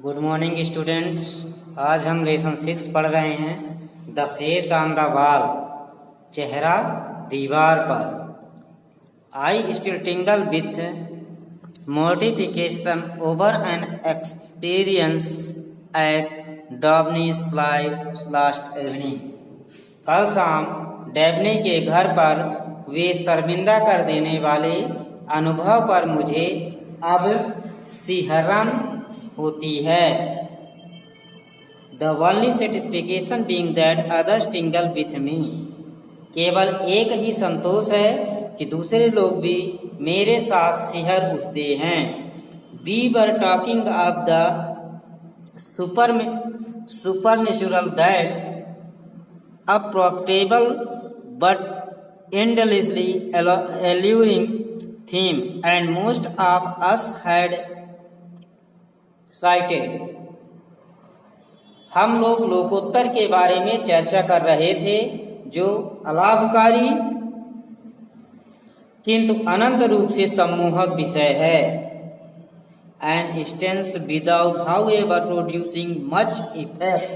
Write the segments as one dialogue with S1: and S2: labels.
S1: Good morning students. आज हम lesson 6 पढ़ रहे हैं the face on the wall, चेहरा दीवार पर। I still tingle with mortification over an experience at Dobney's last evening. कल शाम डेबनी के घर पर वे शर्मिंदा कर देने वाले अनुभव पर मुझे अब सिहरन होती है। The only satisfaction being that others tingle with me। केवल एक ही संतोष है कि दूसरे लोग भी मेरे साथ सिहर उठते हैं। We were talking of the supernatural, that a profitable but endlessly alluring theme, and most of us had cited। हम लोग लोकोत्तर के बारे में चर्चा कर रहे थे जो अलाभकारी किंतु अनंत रूप से सम्मोहक विषय है। An instance without how ever producing much effect,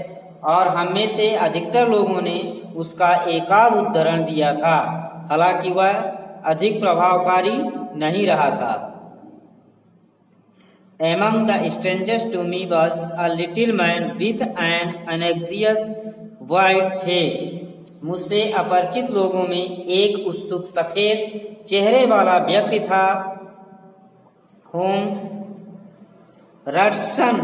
S1: और हम में से अधिकतर लोगों ने उसका एकाध उदाहरण दिया था, हालांकि वह अधिक प्रभावकारी नहीं रहा था। Among the strangers to me was a little man with an anxious white face। मुझसे अपरिचित लोगों में एक उत्सुक सफेद चेहरे वाला व्यक्ति था, whom Rutherford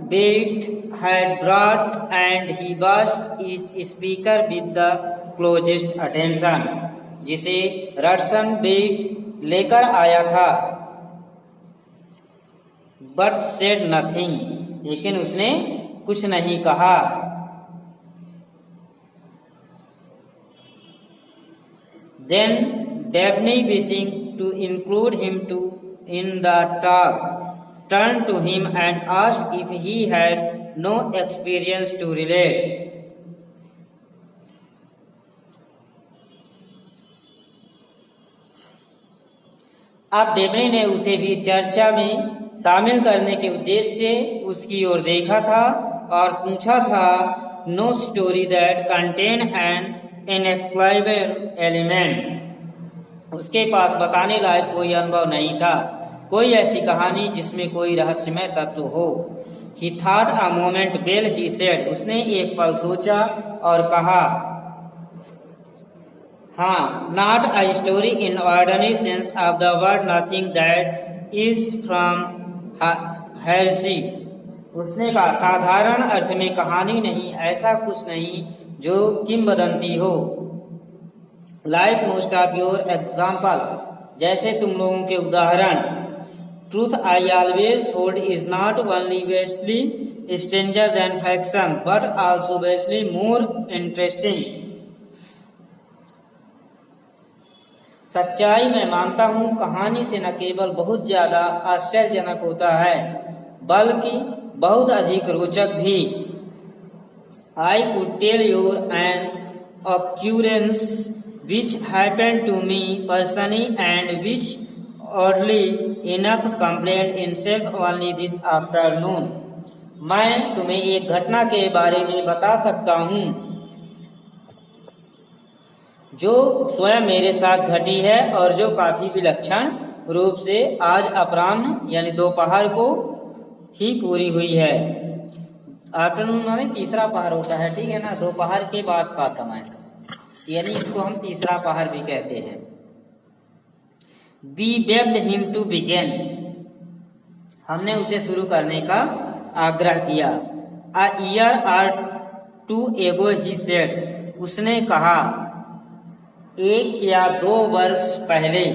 S1: Bate had brought, and he watched each speaker with the closest attention। जिसे रटसन बेट लेकर आया था, बट सेड नथिंग, लेकिन उसने कुछ नहीं कहा। Then Dabney, wishing to include him in the talk, turn to him and asked if he had no experience to relate. अब डेबनी ने उसे भी चर्चा में शामिल करने के उद्देश्य से उसकी ओर देखा था और पूछा था, no story that contain an inexplicable element. उसके पास बताने लायक कोई अनुभव नहीं था, कोई ऐसी कहानी जिसमें कोई रहस्यमय तत्व हो। ही thought a moment, well he said. उसने एक पल सोचा और कहा, हाँ, not a story in ordinary sense of the word, nothing that is from heresy. उसने कहा, साधारण अर्थ में कहानी नहीं, ऐसा कुछ नहीं जो किंवदंती हो। Like most of your example, जैसे तुम लोगों के उदाहरण। Truth I always hold is not only vastly stranger than fiction, but also vastly more interesting. सच्चाई मैं मानता हूँ, कहानी से न केवल बहुत ज्यादा आश्चर्यजनक होता है, बल्कि बहुत अधिक रोचक भी। I could tell your an occurrence which happened to me personally and which oddly enough complained itself only this afternoon। मैं तुम्हें एक घटना के बारे में बता सकता हूँ जो स्वयं मेरे साथ घटी है और जो काफी विलक्षण रूप से आज अपराह्न यानी दोपहर को ही पूरी हुई है। आफ्टरनून माने तीसरा पहर होता है, ठीक है ना, दोपहर के बाद का समय, यानी इसको हम तीसरा पहर भी कहते हैं। We begged him to begin। हमने उसे शुरू करने का आग्रह किया। A year or two ago he said। उसने कहा, 1 या 2 वर्ष पहले।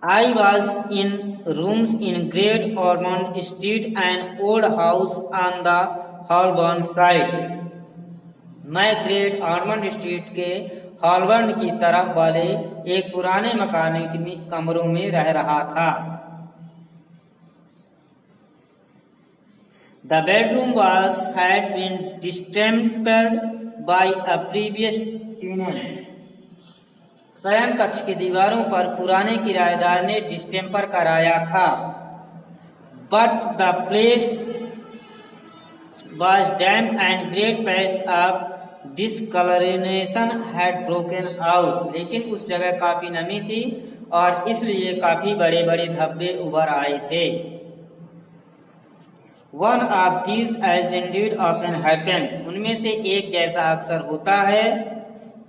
S1: I was in rooms in Great Ormond Street, an old house on the Holborn side। मैं ग्रेट ऑर्मंड स्ट्रीट के हॉलबर्न की तरफ वाले एक पुराने मकान के कमरों में रह रहा था। The bedroom had been distempered by a previous tenant। शयन कक्ष की दीवारों पर पुराने किराएदार ने डिस्टेम्पर कराया था। but the place was damp and great patch of discoloration had broken out. लेकिन उस जगह काफी नमी थी और इसलिए काफी बड़े बड़े धब्बे उभर आए थे. One of these as indeed often happens, उनमें से एक जैसा अक्सर होता है,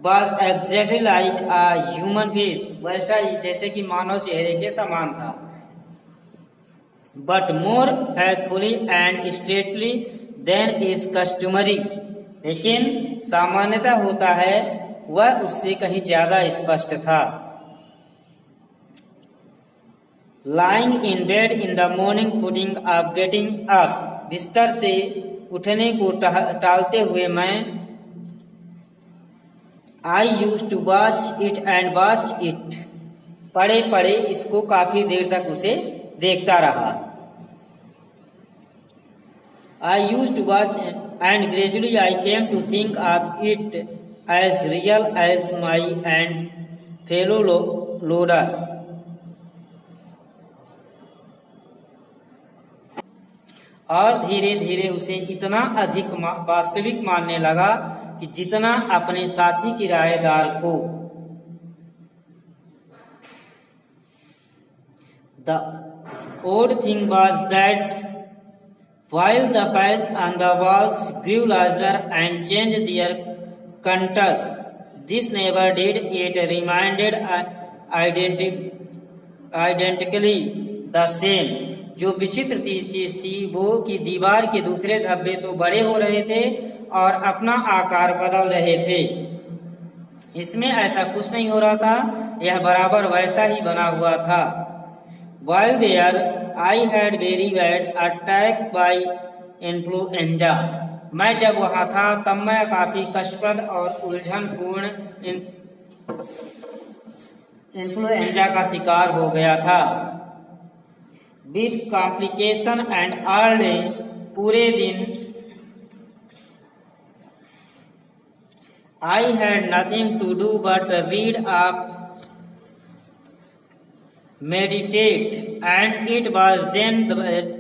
S1: was exactly like a human face, वैसा ही जैसे कि मानव चेहरे के समान था, but more faithfully and straightly than is customary, लेकिन सामान्यता होता है वह उससे कहीं ज्यादा स्पष्ट था. Lying in bed in the morning, putting up, getting up, बिस्तर से उठने को टालते हुए मैं I used to watch it and watch it, पड़े पड़े इसको काफी देर तक उसे देखता रहा. I used to watch and gradually I came to think of it as real as my and fellow loader. और धीरे धीरे उसे इतना अधिक वास्तविक मानने लगा कि जितना अपने साथी किराएदार को. The odd thing was that while the piles on the walls grew larger and changed their contours, this never did it remained identically the same. जो विचित्र चीज थी वो कि दीवार के दूसरे धब्बे तो बड़े हो रहे थे और अपना आकार बदल रहे थे. इसमें ऐसा कुछ नहीं हो रहा था, यह बराबर वैसा ही बना हुआ था. While there, I had very bad attack by influenza. मैं जब वहां था तब मैं काफी कष्टप्रद और उलझनपूर्ण इन्फ्लुएंजा का शिकार हो गया था. With complication and all day, पूरे दिन I had nothing to do but read up, meditate, and it was then that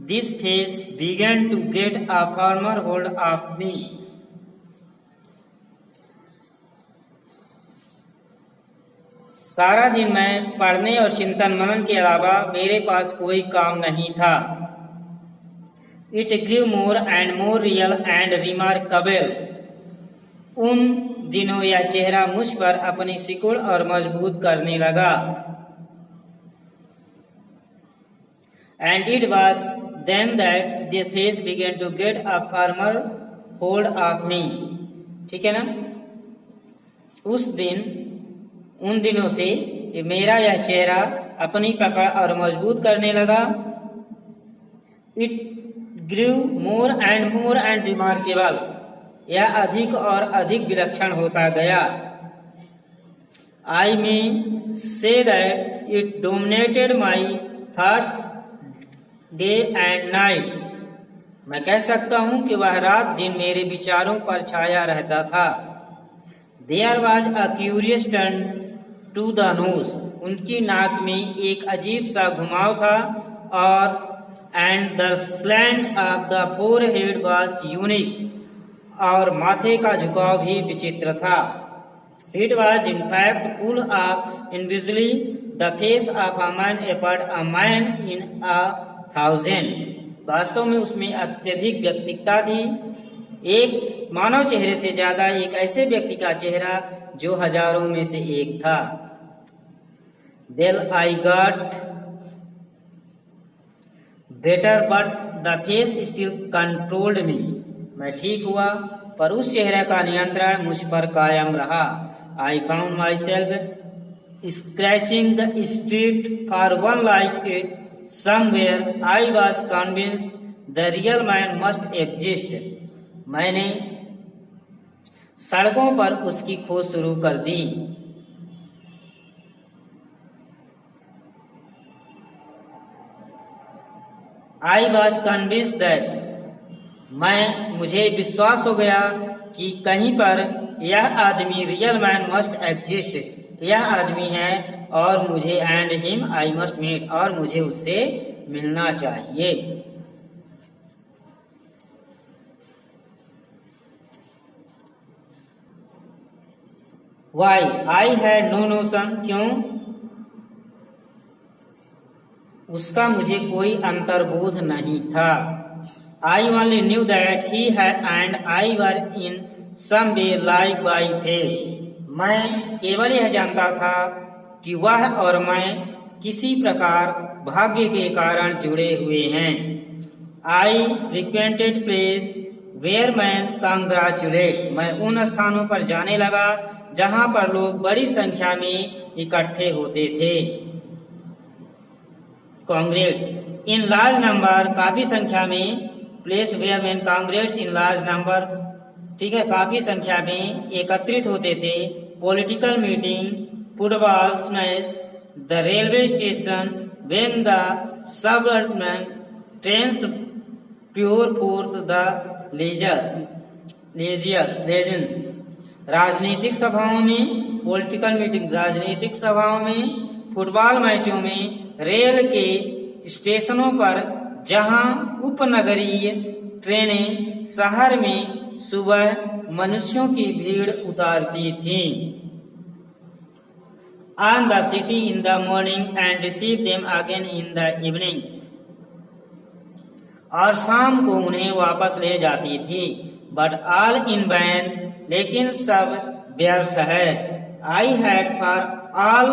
S1: this face began to get a firmer hold of me. सारा दिन मैं पढ़ने और चिंतन मनन के अलावा मेरे पास कोई काम नहीं था. It grew more and more real and remarkable. उन दिनों यह चेहरा मुझ पर अपनी सिकुड़ और मजबूत करने लगा. And it was then that the face began to get a firmer hold of me. ठीक है ना. उन दिनों से मेरा यह चेहरा अपनी पकड़ और मजबूत करने लगा. It grew more and remarkable. यह अधिक और अधिक विलक्षण होता गया. I may say that it dominated my thoughts day and night. मैं कह सकता हूं कि वह रात दिन मेरे विचारों पर छाया रहता था. There was a curious turn to the nose. उनकी नाक में एक अजीब सा घुमाव था और and the slant of the forehead was unique. और माथे का झुकाव भी विचित्र था. It was in fact full of invisibly the face of a man apart a man in 1,000. वास्तव में उसमें अत्यधिक व्यक्तिकता थी, एक मानव चेहरे से ज्यादा एक ऐसे व्यक्ति का चेहरा जो हजारों में से एक था. Well, I got better, but the face still controlled me. मैं ठीक हुआ पर उस चेहरे का नियंत्रण मुझ पर कायम रहा. I found myself scratching the street for one like it. Somewhere I was convinced the real man must exist. मैंने सड़कों पर उसकी खोज शुरू कर दी. I was convinced that मुझे विश्वास हो गया कि कहीं पर यह आदमी रियल मैन मस्ट एग्जिस्ट, यह आदमी है और मुझे and him I must meet, और मुझे उससे मिलना चाहिए। Why I had no notion, क्यों? उसका मुझे कोई अंतर्बोध नहीं था। I only knew that he and I were in some way like by fate. मैं केवल यह जानता था कि वह और मैं किसी प्रकार भाग्य के कारण जुड़े हुए हैं। I frequented place where man congratulate. मैं उन स्थानों पर जाने लगा जहां पर लोग बड़ी संख्या में इकट्ठे होते थे। कांग्रेट्स इन लार्ज नंबर, काफी संख्या में। Place where man congregate in large number, ठीक है, काफी संख्या में एकत्रित होते थे। Political meeting, football match, the railway station, when the suburban trains pour forth the legends. राजनीतिक सभाओं में, पॉलिटिकल मीटिंग राजनीतिक सभाओं में, फुटबॉल मैचों में, रेल के स्टेशनों पर जहां उपनगरीय ट्रेनें शहर में सुबह मनुष्यों की भीड़ उतारती थीं। On the city in the morning and receive them again in the evening. और शाम को उन्हें वापस ले जाती थी। बट ऑल इन वैन, लेकिन सब व्यर्थ है। I had for all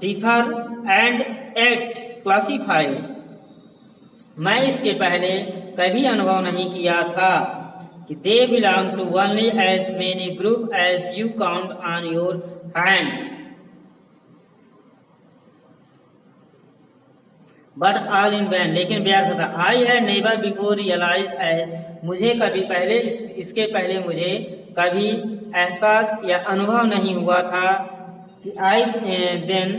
S1: differ and act classified. मैं इसके पहले कभी अनुभव नहीं किया था कि they belong to only as many group as you count on your hand. But all in vain, लेकिन व्यर्थ था। I had never before realize as, मुझे कभी पहले इसके पहले मुझे कभी एहसास या अनुभव नहीं हुआ था कि I then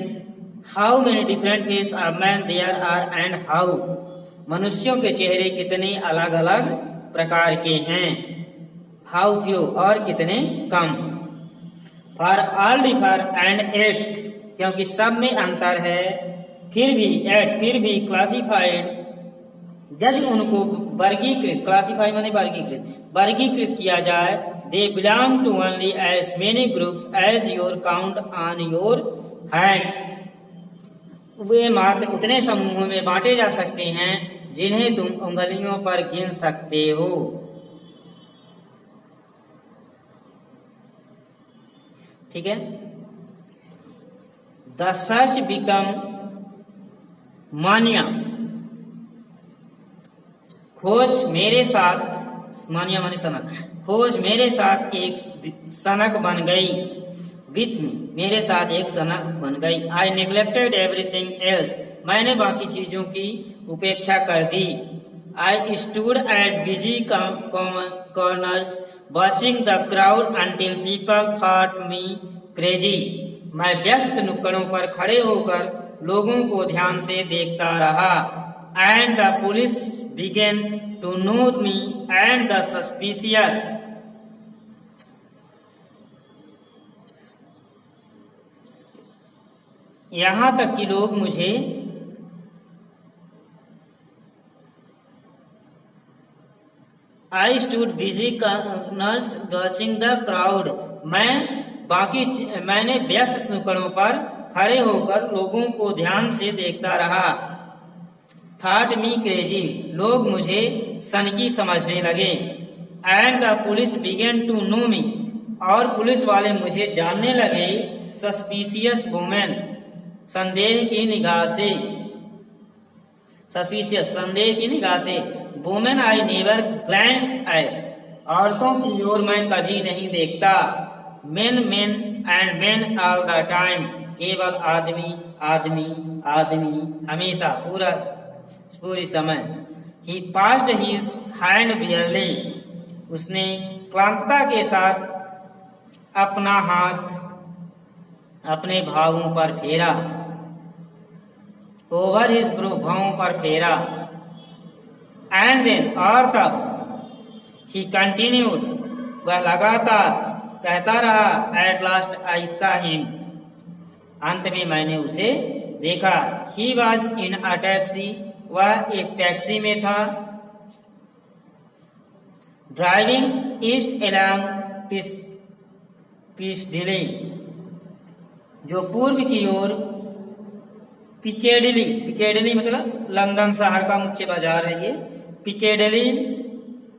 S1: how many different face of man there are and how, मनुष्यों के चेहरे कितने अलग अलग प्रकार के हैं। हाउ फ्यू, और कितने कम। For all differ and act, क्योंकि सब में अंतर है, फिर भी क्लासिफाइड, यदि उनको वर्गीकृत, क्लासिफाई माने वर्गीकृत किया जाए, they belong to only as many groups as your count on your hand. वे मात्र उतने समूहों में बांटे जा सकते हैं जिन्हें तुम उंगलियों पर गिन सकते हो। ठीक है। द सर्च बिकम मानिया, खोज मेरे साथ, मानिया माने सनक, खोज मेरे साथ एक सनक बन गई। विथ मी, मेरे साथ एक सनक बन गई। आई नेग्लेक्टेड एवरीथिंग एल्स, मैंने बाकी चीजों की उपेक्षा कर दी। I stood at busy corners watching the crowd until people thought me crazy. मैं व्यस्त नुक्कड़ों पर खड़े होकर लोगों को ध्यान से देखता रहा। And the police began to know me and the suspicious, यहां तक कि लोग मुझे I stood busy corners watching the crowd, मैंने व्यस्त नुक्कड़ों पर खड़े होकर लोगों को ध्यान से देखता रहा। थॉट मी क्रेजी, लोग मुझे सनकी समझने लगे। And the police began to know me, और पुलिस वाले मुझे जानने लगे। सस्पिशियस वुमेन, संदेह की निगाह से, सस्पिशियस संदेह की निगाह से। Women I never glanced eight, औरतों की ओर मैं कभी नहीं देखता। Main and main all the time, केवल आदमी आदमी आदमी, हमेशा, पूरी समय। ही पास्ड हिज हैंड बियरली, उसने क्लांतता के साथ अपना हाथ अपने भावों पर फेरा। ओवर हिज भावों पर फेरा। एंड देन, और तब, ही कंटिन्यूड, वह लगातार कहता रहा। एट लास्ट आई सा हिम, अंत में मैंने उसे देखा। He was in a taxi, वह एक टैक्सी में था। ड्राइविंग ईस्ट एलॉन्ग पिसडिली, जो पूर्व की ओर पिकेडिली मतलब लंदन शहर का मुख्य बाजार है ये, पिकेडिली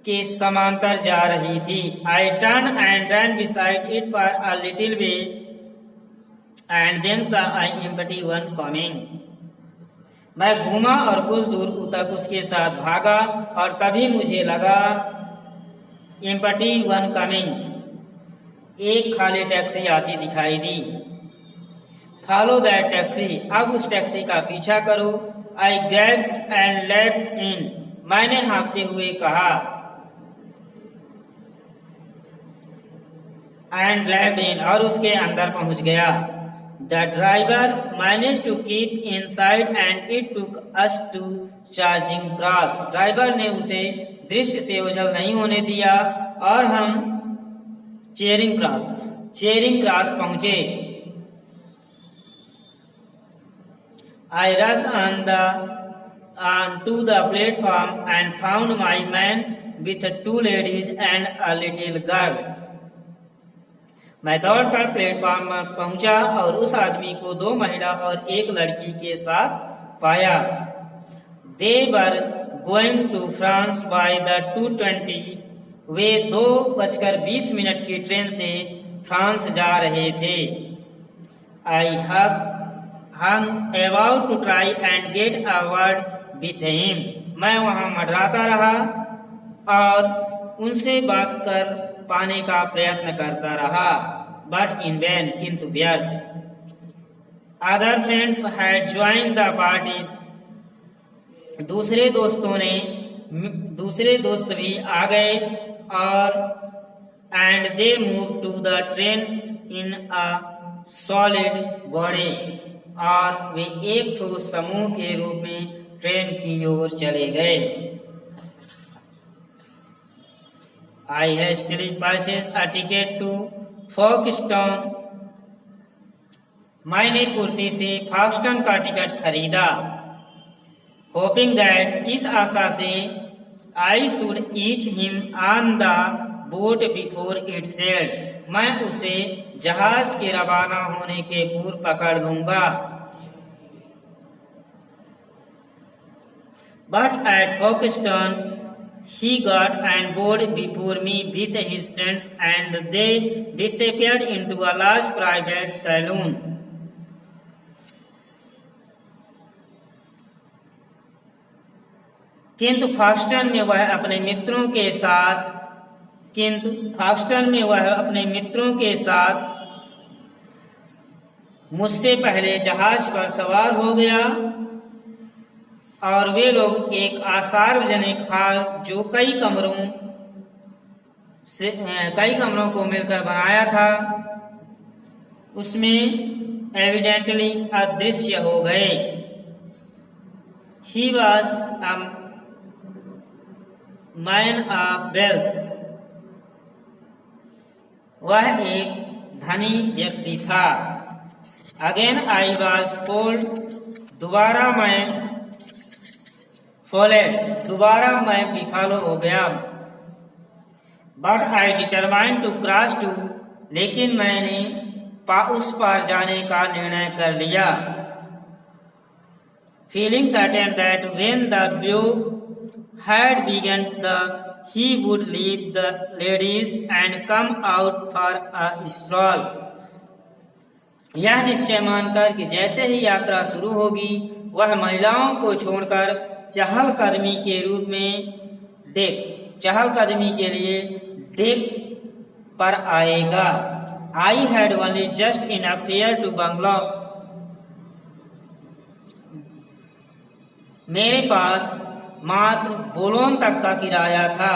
S1: के समांतर जा रही थी। I turn and run beside it for a little way and then saw I empty one coming. मैं घूमा और कुछ दूर तक उसके साथ भागा और तभी मुझे लगा एम्प्टी वन कमिंग, एक खाली टैक्सी आती दिखाई दी। फॉलो दैट टैक्सी, अब उस टैक्सी का पीछा करो। आई ग्रैब्ड एंड लेफ्ट इन, मैंने हाँकते हुए कहा एंड लेफ्ट इन, और उसके अंदर पहुंच गया। The driver manage to keep inside and it took us to Charing Cross, ड्राइवर ने उसे दृश्य से ओझल नहीं होने दिया और हम चेरिंग क्रॉस पहुंचे। I rushed on to the platform and found my man with 2 ladies and a little girl. मैं दौड़कर प्लेटफॉर्म पर पहुंचा और उस आदमी को 2 महिला और एक लड़की के साथ पाया। They were going to France by the 2:20. वे 2:20 की ट्रेन से फ्रांस जा रहे थे। I hung about to try and get a word with him. मैं वहां मंडराता रहा और उनसे बात कर पाने का प्रयत्न करता रहा, but in vain, किंतु व्यर्थ। Other friends had joined the party. दूसरे दोस्त भी आ गए और and they moved to the train in a solid body. और वे एक ठोस समूह के रूप में ट्रेन की ओर चले गए। I hastily purchased a ticket to Folkestone. मैंने फुर्ती से फॉक्सटन का टिकट खरीदा। Hoping that, इस आशा से I should reach him on the boat before it sailed. मैं उसे जहाज के रवाना होने के पूर्व पकड़ लूंगा। But at Folkestone, he got on board before me with his friends and they disappeared into a large private saloon. किंतु फॉक्सटन में वह अपने मित्रों के साथ मुझसे पहले जहाज पर सवार हो गया और वे लोग एक असार्वजनिक हॉल जो कई कमरों को मिलकर बनाया था उसमें एविडेंटली अदृश्य हो गए। He was a man of wealth. वह एक धनी व्यक्ति था। Again I was fooled. दोबारा मैं विफल हो गया। But I determined to cross to. लेकिन मैंने उस पार जाने का निर्णय कर लिया। Feeling certain that when the view had begun, he would leave the ladies and come out for a stroll. यह निश्चय मानकर कि जैसे ही यात्रा शुरू होगी वह महिलाओं को छोड़कर चहलकदमी के लिए डेक पर आएगा। I had only just enough fare to Bangkok. मेरे पास मात्र बोलोन तक का किराया था,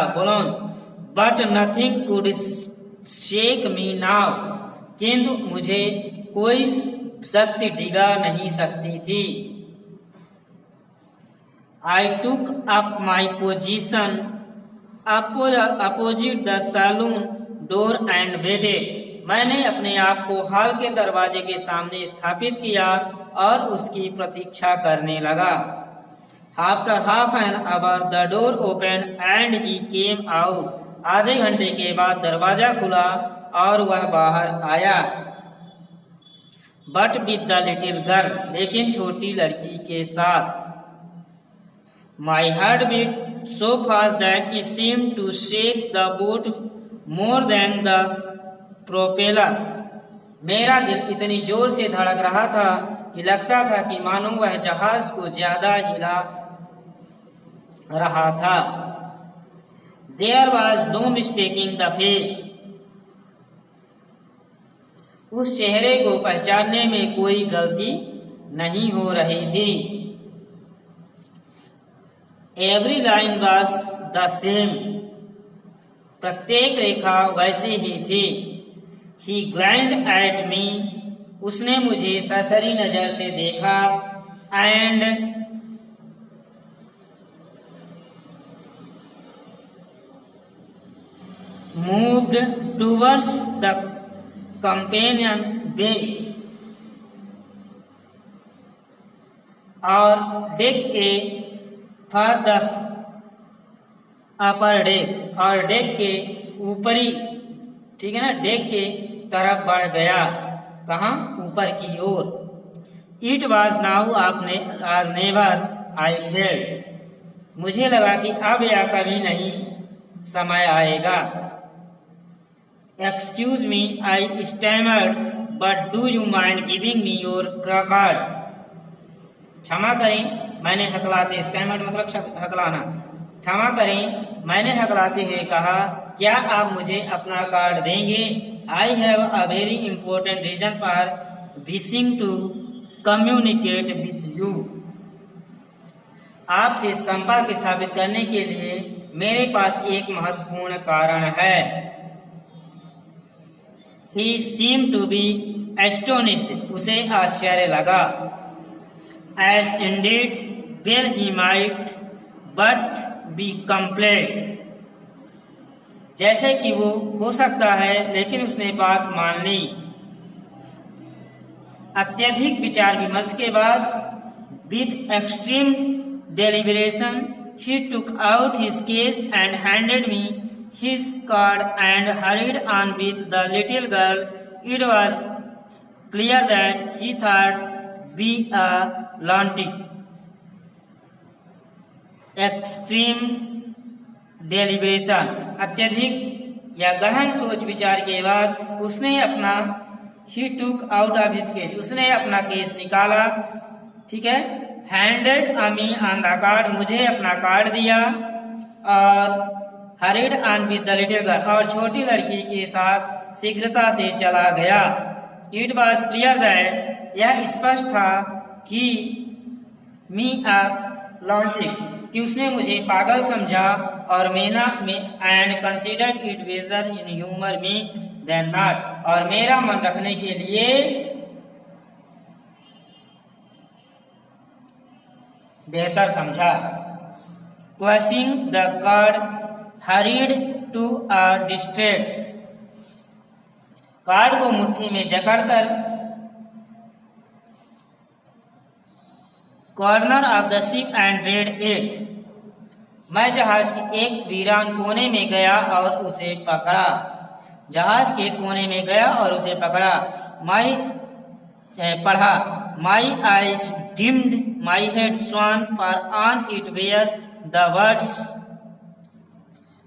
S1: but nothing could shake me now. किंतु मुझे कोई शक्ति डिगा नहीं सकती थी। I took up my position opposite the saloon door and waited. मैंने अपने आप को हॉल के दरवाजे के सामने स्थापित किया और उसकी प्रतीक्षा करने लगा। After half an hour, the door opened and he came out. आधे घंटे के बाद दरवाजा खुला और वह बाहर आया। But with the little girl, लेकिन छोटी लड़की के साथ। My heart beat so fast that it seemed to shake the boat more than the propeller. मेरा दिल इतनी जोर से धड़क रहा था कि लगता था कि मानो वह जहाज को ज्यादा हिला रहा था। There was no mistaking the face. उस चेहरे को पहचानने में कोई गलती नहीं हो रही थी। Every line was the same. प्रत्येक रेखा वैसी ही थी। He glanced at me. उसने मुझे सरसरी नजर से देखा and moved towards the companion way. और डेक के फर्दर अपर डेक और डेक के ऊपरी, ठीक है ना, डेक के तरफ बढ़ गया। कहाँ? ऊपर की ओर। इट वॉज नाउ आपने नेवर आई फेल्ड। मुझे लगा कि अब या कभी नहीं समय आएगा। Excuse me, I stammered, but do you mind giving me your card? क्षमा करें, मैंने हकलाते, स्टैमर्ड मतलब हकलाना। क्षमा करें, मैंने हकलाते हुए कहा, क्या आप मुझे अपना कार्ड देंगे? I have a very important reason for wishing to communicate with you. आपसे संपर्क स्थापित करने के लिए मेरे पास एक महत्वपूर्ण कारण है। He seemed to be astonished. उसे आश्चर्य लगा। As indeed, well he might, but be complained. जैसे कि वो हो सकता है, लेकिन उसने बात मान ली। अत्यधिक विचार विमर्श के बाद, with extreme deliberation, he took out his case and handed me his card and hurried on with the little girl. It was clear that he thought we a lunatic. Extreme deliberation, अत्यधिक या गहन सोच विचार के बाद उसने अपना he took out of his case, उसने अपना केस निकाला, ठीक है। handed me on the card, मुझे अपना कार्ड दिया, और hurried on with the little girl, और छोटी लड़की के साथ शीघ्रता से चला गया। It was clear that, यह स्पष्ट था कि me a lunatic, कि उसने मुझे पागल समझा, और and considered it wiser in humor me than not, और मेरा मन रखने के लिए बेहतर समझा। Clutching the card, hurried to a distract. Card को मुट्ठी में जकड़कर corner of the ship and read it, मैं जहाज के एक वीरान कोने में गया और उसे पकड़ा। जहाज के कोने में गया और उसे पकड़ा। पढ़ा। My eyes dimmed, my head swam, for on it were the words.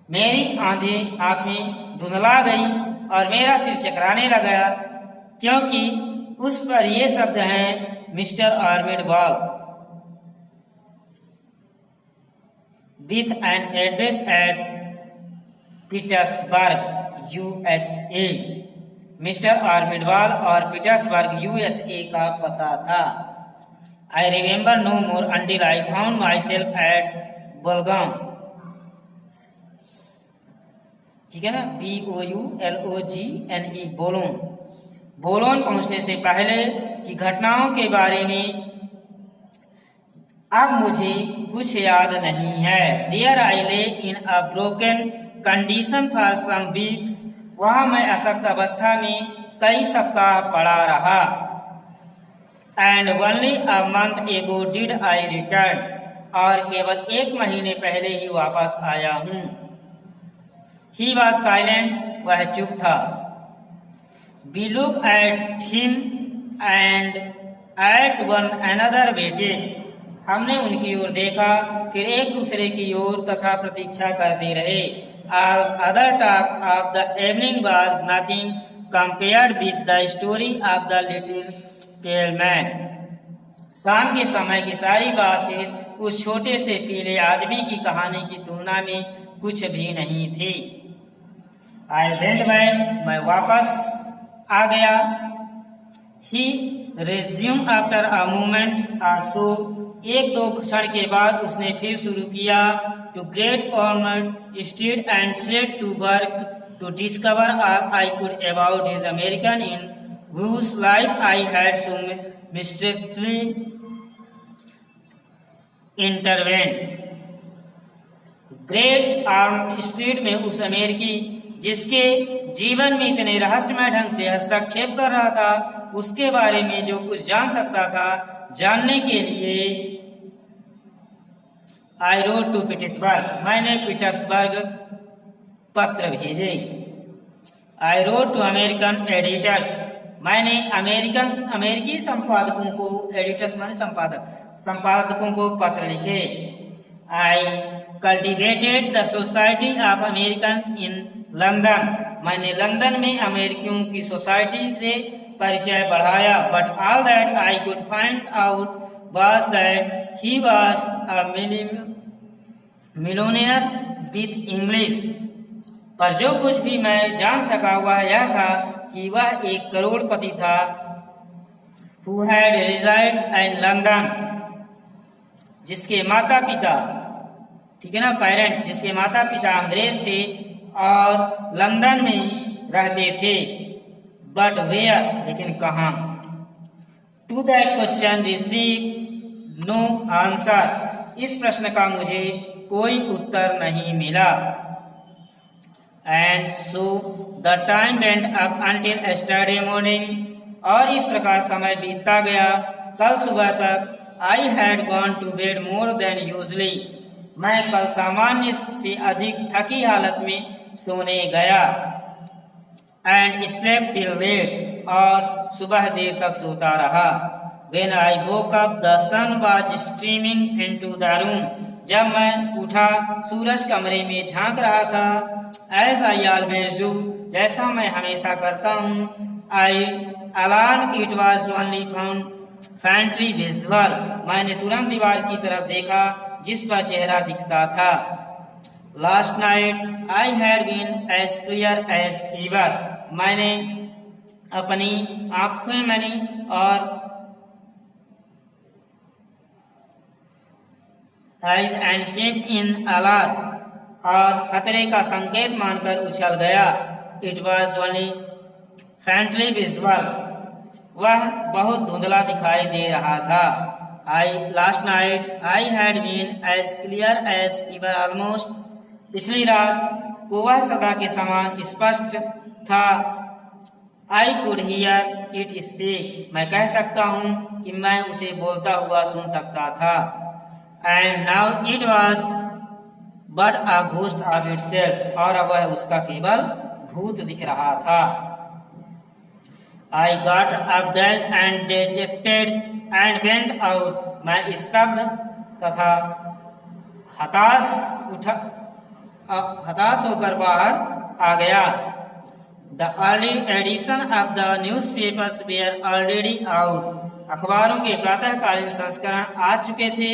S1: मेरी आंखें धुंधला गई और मेरा सिर चकराने लगा, क्योंकि उस पर ये शब्द हैं, mister Armid Ball, with an address at Petersburg USA. Mister Armid Ball और पीटर्सबर्ग यूएसए का पता था। I remember no more until I found myself at Bolgam, ठीक है ना, BOULOGNE, बोलोन। बोलोन पहुंचने से पहले की घटनाओं के बारे में अब मुझे कुछ याद नहीं है। There I lay in a broken condition for some weeks. वहां मैं अशक्त अवस्था में कई सप्ताह पड़ा रहा। एंड ओनली अ मंथ एगो डिड आई रिटर्न, और केवल 1 महीने पहले ही वापस आया हूँ। ही वॉज साइलेंट, वह चुप था। We look at him and at one another waited, हमने उनकी ओर देखा, फिर एक दूसरे की ओर तथा प्रतीक्षा करते रहे। Other talk of the evening was nothing compared with the story of the little pale man, शाम के समय की सारी बातचीत उस छोटे से पीले आदमी की कहानी की तुलना में कुछ भी नहीं थी। आई वेंट बैक, मैं वापस आ गया। ही रेज्यूम आफ्टर अ मोमेंट और सो, 1-2 क्षण के बाद उसने फिर शुरू किया। To great honour stayed and set to work to discover all I could about his American in whose life I had so mysteriously intervened। Great Arm Street में उस अमेरिकी जिसके जीवन में इतने रहस्यमय ढंग से हस्तक्षेप कर रहा था, उसके बारे में जो कुछ जान सकता था, जानने के लिए आई रोड टू पीटर्सबर्ग, मैंने पीटर्सबर्ग पत्र भेजे। आई रोड टू अमेरिकन एडिटर्स, मैंने अमेरिकी संपादकों को, एडिटर्स माने संपादकों को पत्र लिखे। I cultivated the society of American in London, मैंने लंदन में अमेरिकियों की सोसाइटी से परिचय बढ़ाया। But all that I could find out was that he was a millionaire with English, पर जो कुछ भी मैं जान सका वह यह था कि वह एक करोड़पति था। who had reside in London, जिसके माता पिता, ठीक है ना, पेरेंट, जिसके माता पिता अंग्रेज थे और लंदन में रहते थे। बट वेयर, लेकिन कहाँ। To that question receive no answer, इस प्रश्न का मुझे कोई उत्तर नहीं मिला। And so the time went up until yesterday morning, और इस प्रकार समय बीतता गया। कल सुबह तक I had gone to bed more than usually, मैं कल सामान्य से अधिक थकी हालत में सोने गया। एंड स्लेप्ट टिल लेट, और सुबह देर तक सोता रहा। When I woke up, the sun was streaming into the room, जब मैं उठा सूरज कमरे में झांक रहा था। As I always do, जैसा मैं हमेशा करता हूँ। I alarmed it was only found faintly visible, मैंने तुरंत दीवार की तरफ देखा जिस पर चेहरा दिखता था। Last night I had been as clear as ever, मैंने अपनी आंखें मनी और eyes and shaped in alarm, और खतरे का संकेत मानकर उछल गया। It was only faintly visible, वह बहुत धुंधला दिखाई दे रहा था। Last night I had been as clear as ever almost, पिछली रात को वह सदा के समान स्पष्ट था। I could hear it speak, मैं कह सकता हूँ कि मैं उसे बोलता हुआ सुन सकता था। And now it was but a ghost of itself, और अब वह उसका केवल भूत दिख रहा था। I got up and dejected and went out, मैं स्तब्ध तथा हताश होकर बाहर आ गया। The early edition of the newspapers were already out, अखबारों के प्रातःकालीन संस्करण आ चुके थे।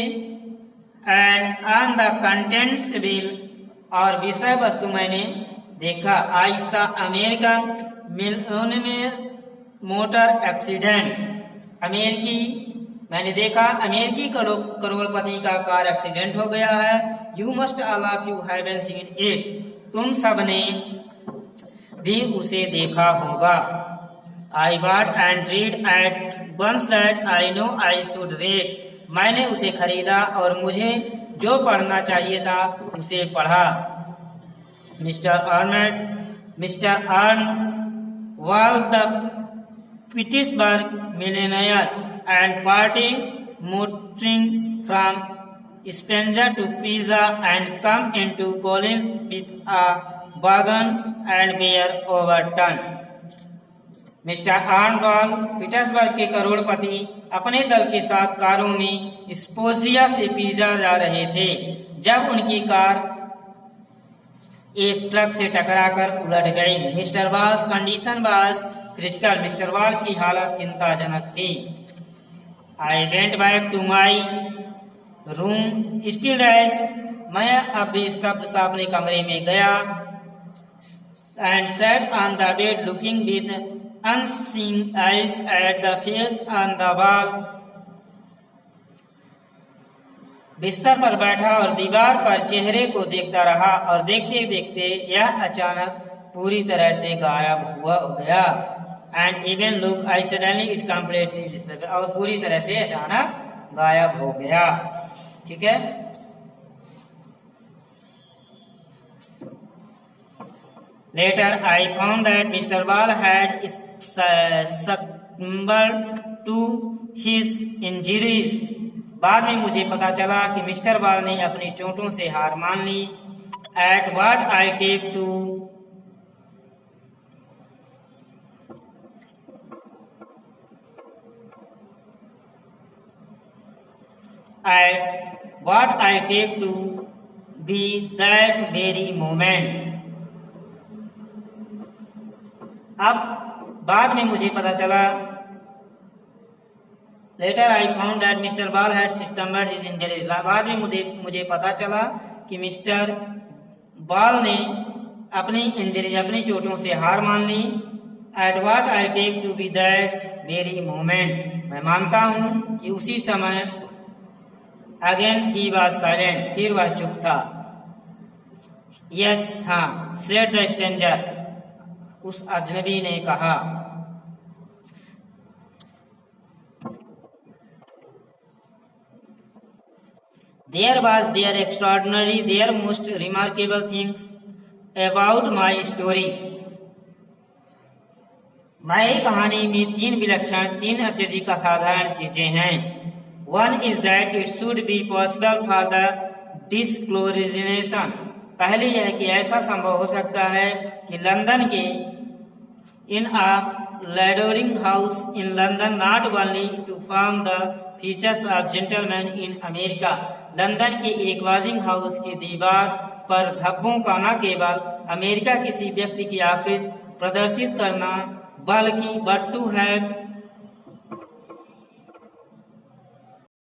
S1: And on the contents bill, और विषय वस्तु मैंने देखा। I saw American millionaire motor accident, मैंने देखा अमेरिकी करोड़पति का कार एक्सीडेंट हो गया है। You must all of you have seen it, तुम सबने भी उसे देखा होगा। I bought and read at once that I know I should read, मैंने उसे खरीदा और मुझे जो पढ़ना चाहिए था उसे पढ़ा। Mister earn was the Pittsburgh millionaires, and party motoring from Spencer to Pisa and come into Collins with a wagon and were overturned. Mister Arnwall Petersburg के करोड़पति अपने दल के साथ कारों में स्पोजिया से पिज़ा जा रहे थे जब उनकी कार एक ट्रक से टकराकर उलट गई। Mr Wall's condition was critical. Mr Wall की हालत चिंताजनक थी। I went back to my room still dazed, मैं अब भी स्तब्ध सा अपने कमरे में गया। And sat on the bed looking with unseeing eyes at the face on the wall, बिस्तर पर बैठा और दीवार पर चेहरे को देखता रहा और देखते देखते यह अचानक पूरी तरह से गायब हुआ गया। And even look I suddenly it completely disappeared, और पूरी तरह से अचानक गायब हो गया। ठीक है, Later, I found that Mr. Ball had succumbed to his injuries. बाद में मुझे पता चला कि मिस्टर बॉल ने अपनी चोटों से हार मान ली। At what I take to be that very moment. अब बाद में मुझे पता चला, later I found that mister Ball had succumbed his injuries, बाद में मुझे पता चला कि मिस्टर बॉल ने अपनी इंजरीज, अपनी चोटों से हार मान ली। At what I take to be that very moment, मैं मानता हूं कि उसी समय। अगेन ही वॉज साइलेंट, फिर वह चुप था। यस हाँ, सेड द स्ट्रेंजर, उस अजनबी ने कहा। There was their extraordinary, their most remarkable things about my story. मेरी कहानी में तीन विलक्षण, तीन अत्यधिक असाधारण चीजें हैं। One is that it should be possible for the disclosure. पहली यह कि ऐसा संभव हो सकता है कि लंदन के in a lodging house in London not only to form the features of gentlemen in America, London के एक लॉजिंग हाउस की दीवार पर धब्बों का न केवल अमेरिका किसी व्यक्ति की आकृति प्रदर्शित करना, बल्कि but to have